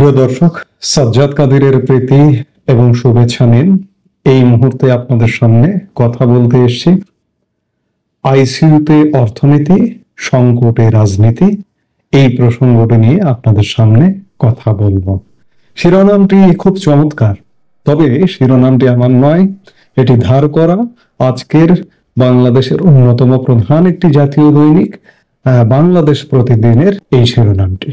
প্রিয় দর্শক, সাজ্জাদ কাদিরের প্রীতি এবং শুভেচ্ছা নিন। এই মুহূর্তে আপনাদের সামনে কথা বলতে এসেছি আইসিইউতে অর্থনীতি, সংকটে রাজনীতি, এই প্রসঙ্গটি নিয়ে আপনাদের সামনে কথা বলবো। শিরোনামটি খুব চমৎকার, তবে শিরোনামটি আমার নয়, এটি ধার করা আজকের বাংলাদেশের অন্যতম প্রধান একটি জাতীয় দৈনিক বাংলাদেশ প্রতিদিনের এই শিরোনামটি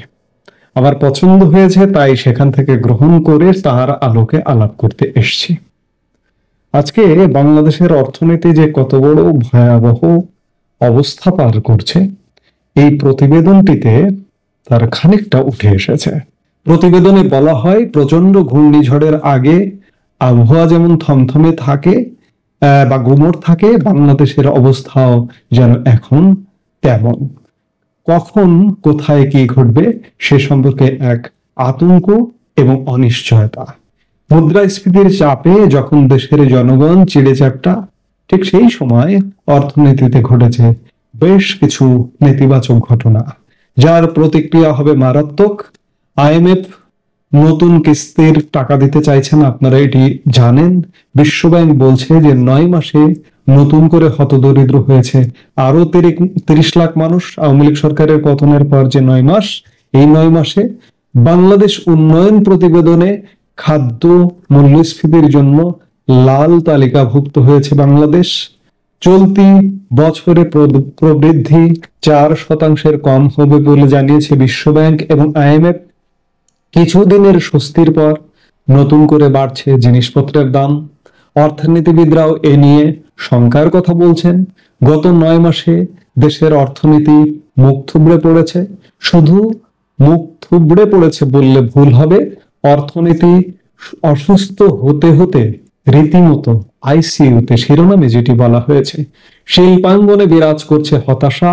আমার পছন্দ হয়েছে, তাই সেখান থেকে গ্রহণ করে তার আলোকে আলাপ করতে এসেছি। আজকে বাংলাদেশের অর্থনীতি যে কত বড় ভয়াবহ অবস্থা পার করছে, এই প্রতিবেদনটিতে তার খানিকটা উঠে এসেছে। প্রতিবেদনে বলা হয়, প্রচন্ড ঘূর্ণিঝড়ের আগে আবহাওয়া যেমন থমথমে থাকে বা গুমোট থাকে, বাংলাদেশের অবস্থাও যেন এখন তেমন। কখন কোথায় কি ঘটবে সে সম্পর্কে এক আতঙ্ক এবং অনিশ্চয়তা। মুদ্রাস্ফীতির চাপে যখন দেশের জনগণ চিড়েচ্যাপ্টা, ঠিক সেই সময় অর্থনীতিতে ঘটেছে বেশ কিছু নেতিবাচক ঘটনা, যার প্রতিক্রিয়া হবে মারাত্মক। আইএমএফ নতুন কিস্তির টাকা দিতে চাইছে না, আপনারা এটি জানেন। বিশ্বব্যাংক বলছে যে 9 মাসে নতুন করে হতদরিদ্র হয়েছে আরো 30 লাখ মানুষ। আওয়ামী লীগ সরকারের পতনের পর যে 9 মাস, এই 9 মাসে বাংলাদেশ উন্নয়ন প্রতিবেদনে খাদ্য মূল্যস্ফীতির জন্য লাল তালিকাভুক্ত হয়েছে বাংলাদেশ। চলতি বছরে প্রবৃদ্ধি 4% কম হবে বলে জানিয়েছে বিশ্বব্যাংক এবং আইএমএফ। কিছুদিনের স্বস্তির পর নতুন করে বাড়ছে জিনিসপত্রের দাম। অর্থনীতিবিদরাও এ নিয়ে শঙ্কার কথা বলছেন। গত 9 মাসে দেশের অর্থনীতি মুখ থুবড়ে পড়েছে। শুধু মুখ থুবড়ে পড়েছে বললে ভুল হবে, অর্থনীতি অসুস্থ হতে হতে রীতিমতো আইসিইউতে, শিরোনামে যেটি বলা হয়েছে। শিল্পাঙ্গনে বিরাজ করছে হতাশা,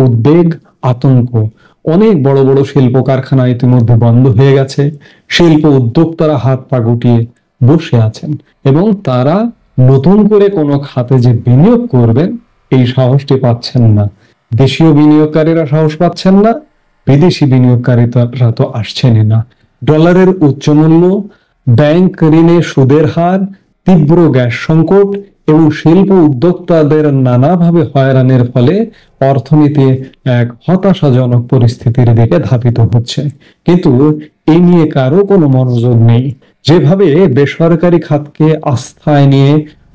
উদ্বেগ, আতঙ্ক। অনেক বড় বড় শিল্প কারখানা ইতিমধ্যে বন্ধ হয়ে গেছে। শিল্প উদ্যোক্তারা হাত পা গুটিয়ে বসে আছেন এবং তারা নতুন করে কোনো খাতে যে বিনিয়োগ করবেন এই সাহসটি পাচ্ছেন না। দেশীয় বিনিয়োগকারীরা সাহস পাচ্ছেন না, বিদেশি বিনিয়োগকারীরা তো আসছেনই না। ডলারের উচ্চ মূল্য, ব্যাংক ঋণে সুদের হার, তীব্র গ্যাস সংকট এবং শিল্প উদ্যোক্তাদের নানাভাবে হয়রানির ফলে অর্থনীতি এক হতাশাজনক পরিস্থিতির দিকে ধাবিত হচ্ছে। কিন্তু এই নিয়ে কারো কোনো মনোযোগ নেই। যেভাবে বেসরকারি খাতকে আস্থায় নিয়ে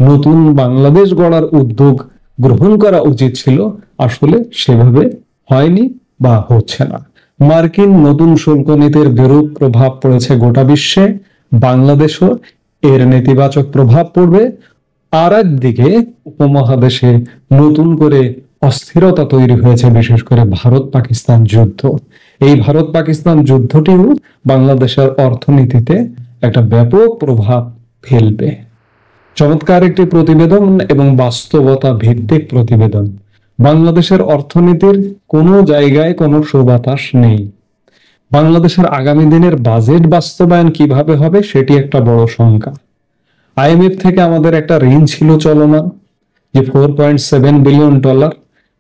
নতুন বাংলাদেশ গড়ার উদ্যোগ গ্রহণ করা উচিত ছিল, আসলে সেভাবে হয়নি বা হচ্ছে না। মার্কিন নতুন শুল্ক নীতির বিরূপ প্রভাব পড়েছে গোটা বিশ্বে, বাংলাদেশও এর নেতিবাচক প্রভাব পড়বে। আর একদিকে উপমহাদেশে নতুন করে অস্থিরতা তৈরি হয়েছে, বিশেষ করে ভারত পাকিস্তান যুদ্ধ। এই ভারত পাকিস্তান যুদ্ধটিও বাংলাদেশের অর্থনীতিতে একটা ব্যাপক প্রভাব ফেলবে। চমৎকার একটি প্রতিবেদন এবং বাস্তবতা ভিত্তিক প্রতিবেদন। বাংলাদেশের অর্থনীতির কোনো জায়গায় কোনো সুবাতাস নেই। বাংলাদেশের আগামী দিনের বাজেট বাস্তবায়ন কিভাবে হবে সেটি একটা বড় শঙ্কা। আইএমএফ থেকে আমাদের একটা ঋণ ছিল চলমান, যে $4.7 বিলিয়ন,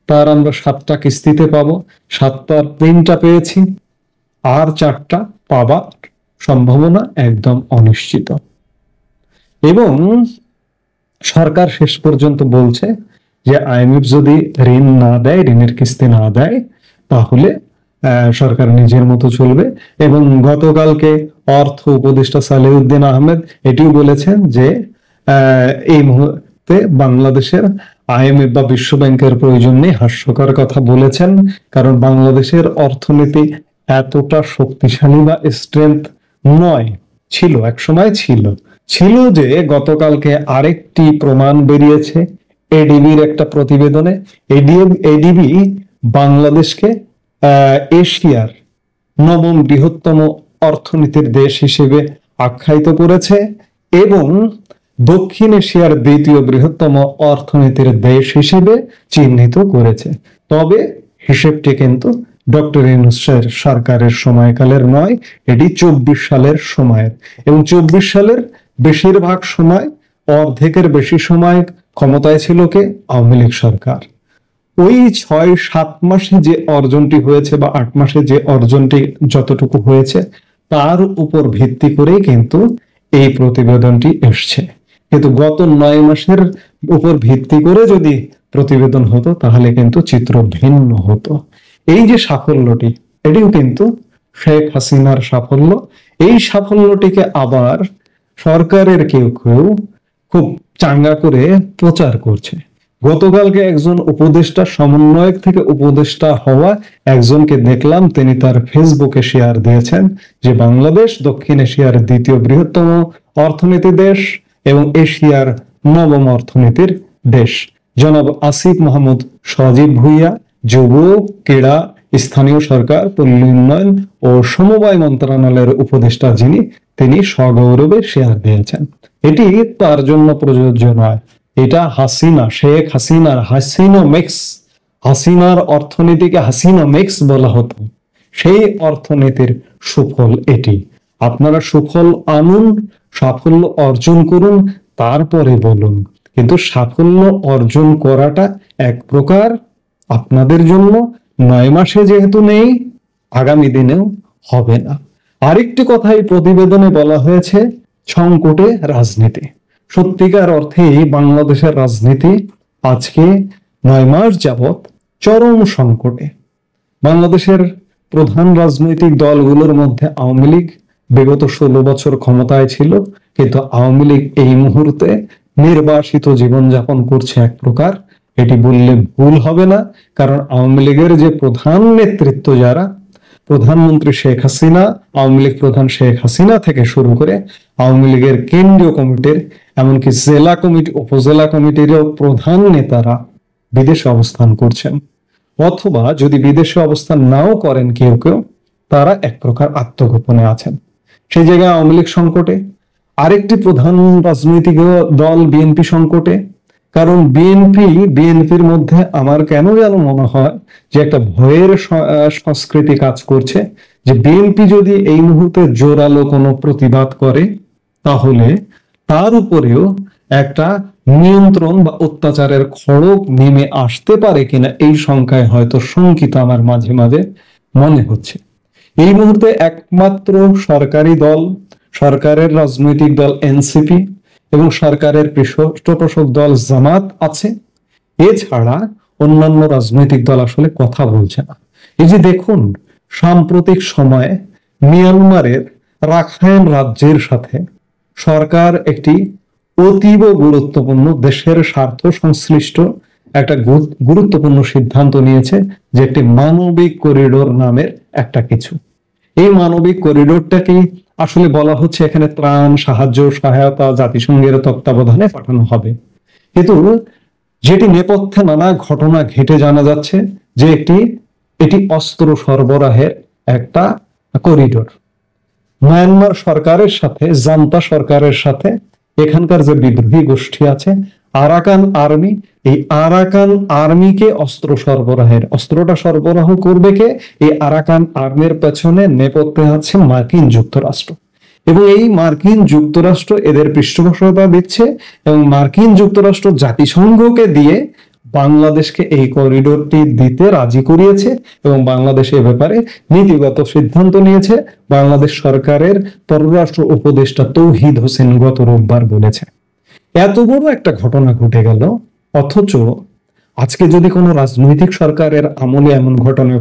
তার আমরা 7টা কিস্তিতে পাবো। 7টার 3টা পেয়েছি, আর 4টা পাবার সম্ভাবনা একদম অনিশ্চিত। এবং সরকার শেষ পর্যন্ত বলছে যে আইএমএফ যদি ঋণ না দেয়, ঋণের কিস্তি না দেয়, তাহলে সরকার নিজের মতো চলবে। এবং গতকালকে অর্থ উপদেষ্টা সালেউদ্দিন আহমেদ এটিও বলেছেন যে এই মুহূর্তে বাংলাদেশের আইএমএফ বা বিশ্ব ব্যাংকের প্রয়োজন নেই। হাস্যকর কথা বলেছেন, কারণ বাংলাদেশের অর্থনীতি এতটা শক্তিশালী বা স্ট্রেংথ নয়। ছিল, একসময় ছিল যে গতকালকে আরেকটি প্রমাণ বেরিয়েছে এডিবির একটা প্রতিবেদনে। এডিবি বাংলাদেশকে এশিয়ার 9ম বৃহত্তম অর্থনীতির দেশ হিসেবে আখ্যায়িত করেছে এবং দক্ষিণ এশিয়ার 2য় বৃহত্তম অর্থনীতির দেশ হিসেবে চিহ্নিত করেছে। তবে হিসেবটি কিন্তু ডক্টর ইউনূসের সরকারের সময়কালের নয়, এটি 24 সালের সময়ের। এবং 24 সালের বেশিরভাগ সময়, অর্ধেকের বেশি সময় ক্ষমতায় ছিল কে? আওয়ামী লীগ সরকার। ওই 6-7 মাসে যে অর্জনটি হয়েছে বা 8 মাসে যে অর্জনটি যতটুকু হয়েছে, তার উপর ভিত্তি করে কিন্তু এই প্রতিবেদনটি এসছে। কিন্তু গত 9 মাসের উপর ভিত্তি করে যদি প্রতিবেদন হতো তাহলে কিন্তু চিত্র ভিন্ন হতো। এই যে সাফল্যটি, এটিও কিন্তু শেখ হাসিনার সাফল্য। এই সাফল্যটিকে আবার সরকারের কেউ কেউ খুব চাঙ্গা করে প্রচার করছে। গতকালকে একজন উপদেষ্টা, সমন্বয়ক থেকে উপদেষ্টা হওয়া একজনকে দেখলাম, তিনি তার ফেসবুকে শেয়ার দিয়েছেন যে বাংলাদেশ দক্ষিণ এশিয়ার দ্বিতীয় বৃহত্তম অর্থনীতি দেশ এবং এশিয়ার নবম অর্থনীতির দেশ। জনাব আসিফ মাহমুদ সজীব ভুইয়া, যুব, ক্রীড়া, স্থানীয় সরকার, পল্লী উন্নয়ন ও সমবায় মন্ত্রণালয়ের উপদেষ্টা যিনি, তিনি সগৌরবে শেয়ার দিয়েছেন। এটি তার জন্য প্রযোজ্য নয়, এটা হাসিনা, শেখ হাসিনার হাসিনোমিক্স, হাসিনার অর্থনীতিকে হাসিনোমিক্স বলা হতো, সেই অর্থনীতির সুফল এটি। আপনারা সুফল আনুন, সাফল্য অর্জন করুন, তারপরে বলুন। কিন্তু সাফল্য অর্জন করাটা এক প্রকার আপনাদের জন্য 9 মাসে যেহেতু নেই, আগামী দিনেও হবে না। আরেকটি কথা এই প্রতিবেদনে বলা হয়েছে, সংকটে রাজনীতি। সত্যিকার অর্থেই বাংলাদেশের রাজনীতি আজকে 9 মাস যাবৎ চরম সংকটে। বাংলাদেশের প্রধান রাজনৈতিক দলগুলোর মধ্যে আওয়ামী লীগ বিগত 16 বছর ক্ষমতায় ছিল, কিন্তু আওয়ামী লীগ এই মুহূর্তে নির্বাসিত জীবনযাপন করছে এক প্রকার, এটি বললে ভুল হবে না। কারণ আওয়ামী লীগের যে প্রধান নেতৃত্ব, যারা প্রধানমন্ত্রী শেখ হাসিনা, আওয়ামী লীগ প্রধান শেখ হাসিনা থেকে শুরু করে আওয়ামী লীগের কেন্দ্রীয় কমিটির, এমনকি জেলা কমিটি, উপজেলা কমিটিরও প্রধান নেতারা বিদেশে অবস্থান করছেন, অথবা যদি বিদেশে অবস্থান নাও করেন কেউ কেউ, তারা এক প্রকার আত্মগোপনে আছেন। সেই জায়গায় আওয়ামী লীগ সংকটে, আরেকটি প্রধান রাজনৈতিক দল বিএনপি সংকটে। কারণ বিএনপির মধ্যে আমার কেন যেন মনে হয় যে একটা ভয়ের সংস্কৃতি কাজ করছে, যে বিএনপি যদি এই মুহূর্তে জোরালো কোনো প্রতিবাদ করে তাহলে তার উপরেও একটা নিয়ন্ত্রণ বা অত্যাচারের খড়গ নেমে আসতে পারে কিনা, এই সংখ্যায় হয়তো শঙ্কিত আমার মাঝে মাঝে মনে হচ্ছে। এই মুহূর্তে একমাত্র সরকারি দল, সরকারের রাজনৈতিক দল এনসিপি এবং সরকারের পৃষ্ঠপোষক দল জামাত আছে। এছাড়া অন্যান্য রাজনৈতিক দল আসলে কথা বলছে না। এই যে দেখুন, সাম্প্রতিক সময়ে মিয়ানমারের রাখাইন রাজ্যের সাথে সরকার একটি অতীব গুরুত্বপূর্ণ, দেশের স্বার্থ সংশ্লিষ্ট একটা গুরুত্বপূর্ণ সিদ্ধান্ত নিয়েছে, যে একটি মানবিক করিডোর নামের একটা কিছু। এই মানবিক করিডোরটাকে আসলে বলা হচ্ছে এখানে ত্রাণ, সাহায্য, সহায়তা জাতিসংঘের তত্ত্বাবধানে পাঠানো হবে। কিন্তু যেটি নেপথ্যে নানা ঘটনা ঘটে জানা যাচ্ছে যে এটি অস্ত্র সরবরাহের একটা করিডোর। মায়ানমার সরকারের সাথে, জান্তা সরকারের সাথে এখানকার যে বিদ্রোহী গোষ্ঠী আছে আরাকান আর্মি, এই আরাকান আর্মিকে অস্ত্রটা সরবরাহ করবে কে? এই আরাকান আর্মির পেছনে নেপথ্যে আছে মার্কিন যুক্তরাষ্ট্র, এবং এই মার্কিন যুক্তরাষ্ট্র এদের পৃষ্ঠপোষকতা দিচ্ছে, এবং মার্কিন যুক্তরাষ্ট্র জাতিসংঘকে দিয়ে বাংলাদেশকে এই করিডোরটি দিতে রাজি করিয়েছে, এবং বাংলাদেশ এ ব্যাপারে নীতিগত সিদ্ধান্ত নিয়েছে। বাংলাদেশ সরকারের পররাষ্ট্র উপদেষ্টা তৌহিদ হোসেন গত রোববার বলেছে। এত বড় একটা ঘটনা ঘটে গেল, অথচ আজকে যদি কোনো রাজনৈতিক সরকারের আমলে এমন ঘটনা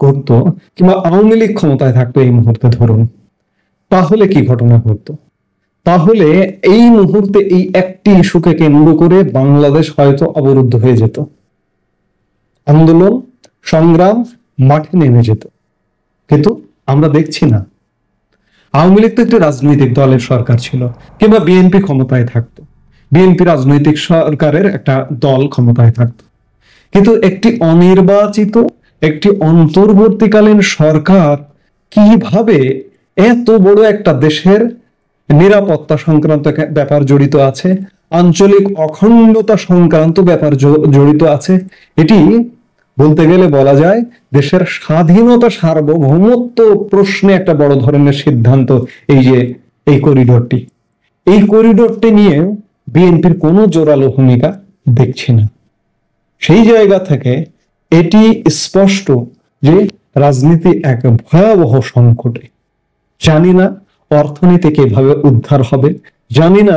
ঘটতো, কিংবা আওয়ামী লীগ ক্ষমতায় থাকতো এই মুহূর্তে ধরুন, তাহলে কি ঘটনা ঘটতো? তাহলে এই মুহূর্তে এই একটি ইস্যুকে কেন্দ্র করে বাংলাদেশ হয়তো অবরুদ্ধ হয়ে যেত, আন্দোলন সংগ্রাম মাঠে নেমে যেত। কিন্তু আমরা দেখছি না। আওয়ামী লীগ তো একটি রাজনৈতিক দলের সরকার ছিল, কিংবা বিএনপি ক্ষমতায় থাকতো, বিএনপি রাজনৈতিক সরকারের একটা দল ক্ষমতায় থাকতো, কিন্তু একটি অনির্বাচিত, একটি অন্তর্বর্তীকালীন সরকার কিভাবে এত বড় একটা দেশের নিরাপত্তা সংক্রান্ত ব্যাপার জড়িত আছে, আঞ্চলিক অখণ্ডতা সংক্রান্ত ব্যাপার জড়িত আছে, এটি বলতে গেলে বলা যায় দেশের স্বাধীনতা, সার্বভৌমত্ব প্রশ্নে একটা বড় ধরনের সিদ্ধান্ত। এই করিডোরটি নিয়ে বিএনপির কোনো জোরালো ভূমিকা দেখছি না। সেই জায়গা থেকে এটি স্পষ্ট যে রাজনীতি এক ভয়াবহ সংকটে। জানি না অর্থনীতি কিভাবে উদ্ধার হবে, জানি না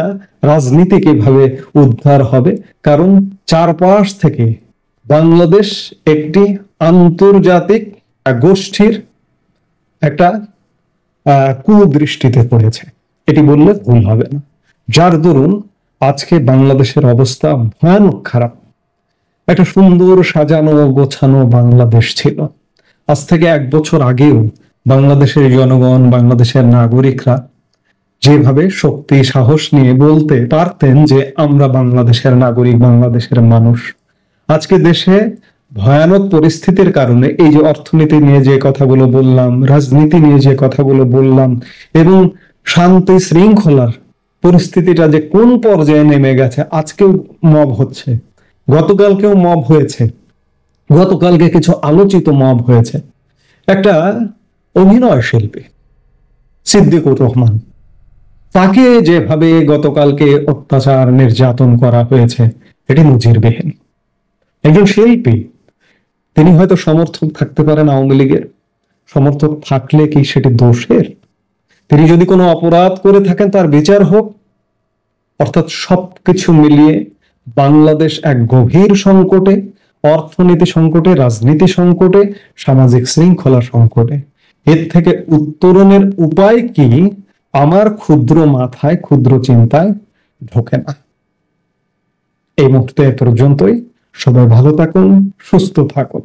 রাজনীতি কিভাবে উদ্ধার হবে, কারণ চারপাশ থেকে বাংলাদেশ একটি আন্তর্জাতিক গোষ্ঠীর একটা কুদৃষ্টিতে পড়েছে, এটি বললে ভুল হবে না। যার দরুন আজকে বাংলাদেশের অবস্থা ভয়ানক খারাপ। একটা সুন্দর সাজানো গোছানো বাংলাদেশ ছিল। আজ থেকে 1 বছর আগেও বাংলাদেশের জনগণ, বাংলাদেশের নাগরিকরা যেভাবে শক্তি সাহস নিয়ে বলতে পারতেন যে আমরা বাংলাদেশের নাগরিক, বাংলাদেশের মানুষ। আজকে দেশে ভয়ানক পরিস্থিতির কারণে এই যে অর্থনীতি নিয়ে যে কথাগুলো বললাম, রাজনীতি নিয়ে যে কথাগুলো বললাম, এবং শান্তি শৃঙ্খলার পরিস্থিতিটা যে কোন পর্যায়ে নেমে গেছে, আজকেও মব হচ্ছে, গতকালকেও মব হয়েছে, গতকালকে কিছু আলোচিত মব হয়েছে। একটা অভিনয় শিল্পী সিদ্দিকুর রহমান, তাকে যেভাবে গতকালকে অত্যাচার নির্যাতন করা হয়েছে, এটি নজিরবিহীন। একজন শিল্পী, তিনি হয়তো সমর্থক থাকতে পারেন আওয়ামী লীগের, সমর্থক থাকলে কি সেটি দোষের? তিনি যদি কোনো অপরাধ করে থাকেন তার বিচার হোক। অর্থাৎ সবকিছু মিলিয়ে বাংলাদেশ এক গভীর সংকটে, অর্থনীতি সংকটে, রাজনীতি সংকটে, সামাজিক শৃঙ্খলা সংকটে। এর থেকে উত্তরণের উপায় কি আমার ক্ষুদ্র মাথায়, ক্ষুদ্র চিন্তায় ঢোকে না। এই মুহূর্তে এ পর্যন্তই। সবাই ভালো থাকুন, সুস্থ থাকুন।